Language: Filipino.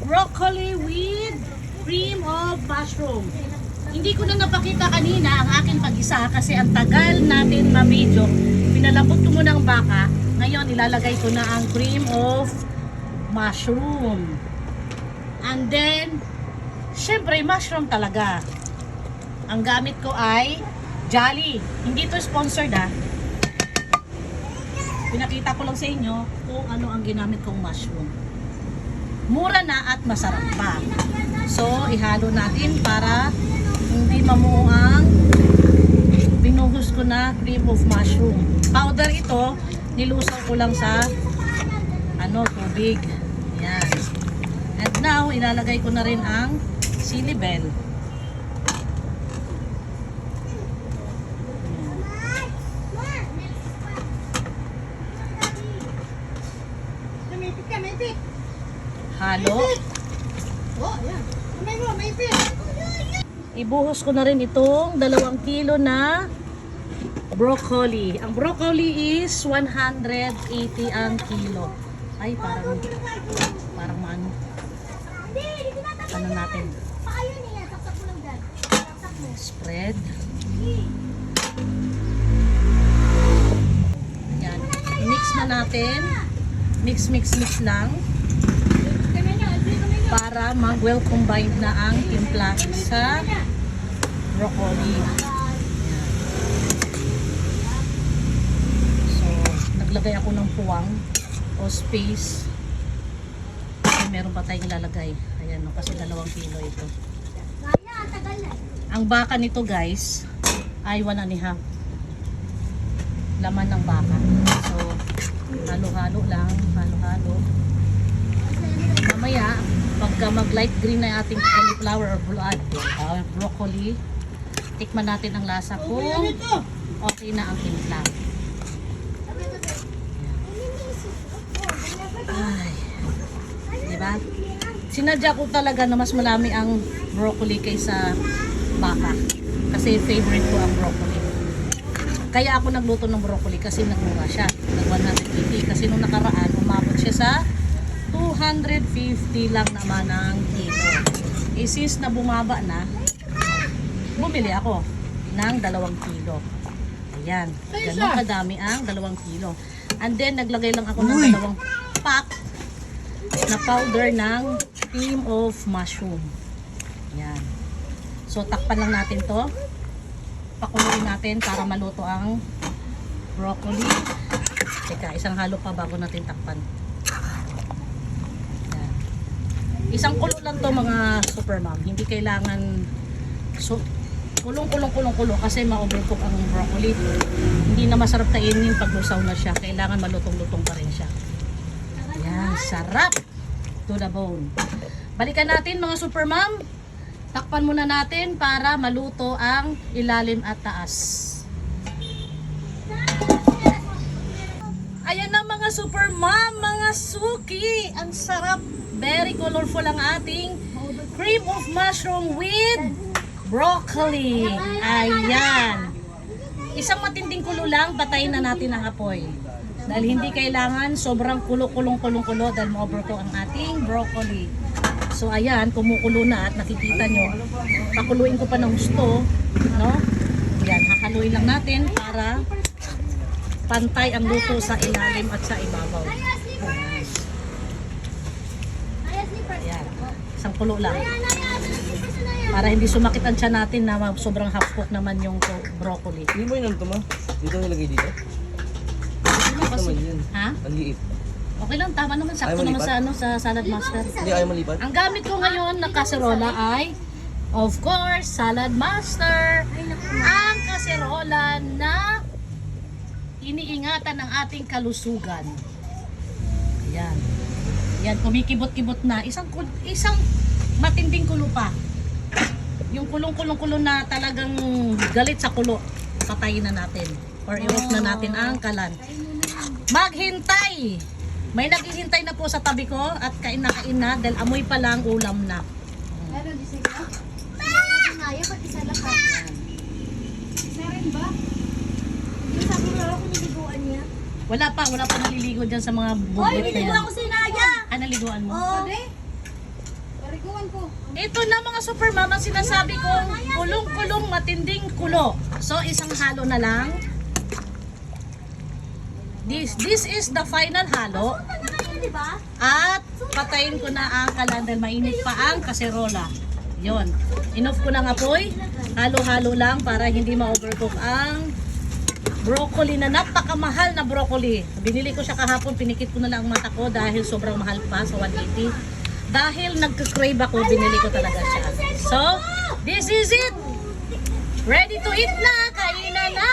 broccoli with cream of mushroom. Hindi ko na napakita kanina ang aking pag-isa kasi ang tagal natin ma-video. Pinalambot ko muna ang baka. Ngayon ilalagay ko na ang cream of mushroom. And then, syempre mushroom talaga. Ang gamit ko ay Jolly. Hindi to sponsored ah. Pinakita ko lang sa inyo kung ano ang ginamit kong mushroom. Mura na at masarap pa. So, ihalo natin para hindi mamuo ang binuhos ko na cream of mushroom. Powder ito, nilusaw ko lang sa tubig. Yan. And now, ilalagay ko na rin ang silibel. Halo. Ibuhos ko na rin itong 2 kilo na broccoli. Ang broccoli is 180 ang kilo. Ay, parang ano. Ano natin? Spread. Yan. Mix na natin. Mix lang. Para mag-well combined na ang timpla sa broccoli. So, naglagay ako ng puwang o space. Kasi meron pa tayong ilalagay. Ayan, no, kasi 2 kilo ito. Ang baka nito guys ay 1.5 laman ng baka. So, halo-halo lang. Halo-halo. Mamaya, pagka mag-light green na ating cauliflower or broccoli, tikman natin ang lasa kung okay na ang timpla. Ay, diba? Sinadya ko talaga na mas marami ang broccoli kaysa baka. Kasi favorite ko ang broccoli. Kaya ako nagluto ng broccoli kasi nagmura siya. Nag-180 kasi nung nakaraan, umabot siya sa 250 lang naman ang kilo. Since na bumaba na, bumili ako ng 2 kilo. Ayan. Ganun kadami ang 2 kilo. And then, naglagay lang ako ng 2 pack na powder ng cream of mushroom. Ayan. So, takpan lang natin to. Pakuluin natin para maluto ang broccoli. Teka, isang halo pa bago natin takpan. Isang kulo lang to mga super mom. Hindi kailangan kulong kasi ma-overcook ang broccoli. Hindi na masarap kainin pag lusaw na siya. Kailangan malutong-lutong pa rin siya. Ayan, sarap to the bone. Balikan natin mga super mom. Takpan muna natin para maluto ang ilalim at taas. Ayan na mga super mom, mga suki. Ang sarap. Very colorful ang ating cream of mushroom with broccoli. Ayan. Isang matinding kulo lang, patayin na natin ang apoy. Dahil hindi kailangan sobrang kulo dahil ma-overcook ang ating broccoli. So ayan, kumukulo na at nakikita nyo. Pakuluin ko pa ng gusto. No? Ayan, hakaluin lang natin para pantay ang luto sa ilalim at sa ibabaw. Ayan, isang kulo lang. Para hindi sumakit ang tiyan natin na sobrang half cook naman yung broccoli. Hindi mo yun ito ma? Dito nilagay dito? Kasi, yan. ha? Ang liit. Okay lang, tama naman. Sakto naman sa salad master. Hindi ayaw malipat? Ang gamit ko ngayon na kaserola ay, of course, salad master. Ang kaserola na iniingatan ng ating kalusugan. Ayan. Yan, kumikibot-kibot na. Isang matinding kulo pa. Yung kulong-kulong-kulo na talagang galit sa kulo, patayin na natin. Or i-off na natin ang kalan. Maghintay! May naghihintay na po sa tabi ko at kain na dahil amoy pa lang ulam na. Meron di sila? Naya, ba't isa lahat? Isa rin ba? Yung sabi mo ako niliguan niya? Wala pa naliligo dyan sa mga Hoy, bubit na niligo yan. ako si Naya! Ah, naliguan mo? Oo. Bariguan ko. Ito na mga super mom ang sinasabi kong kulong-kulong matinding kulo. So isang halo na lang. This is the final halo. Di ba? At patayin ko na ang kalan dahil mainit pa ang kaserola. Yon. Inoff ko ng apoy. Halo-halo lang para hindi ma-overcook ang broccoli na napakamahal na broccoli. Binili ko siya kahapon, pinikit ko na lang ang mata ko dahil sobrang mahal pa sa 180. Dahil nagka-crave ako, binili ko talaga siya. So, this is it. Ready to eat na. Kainan na.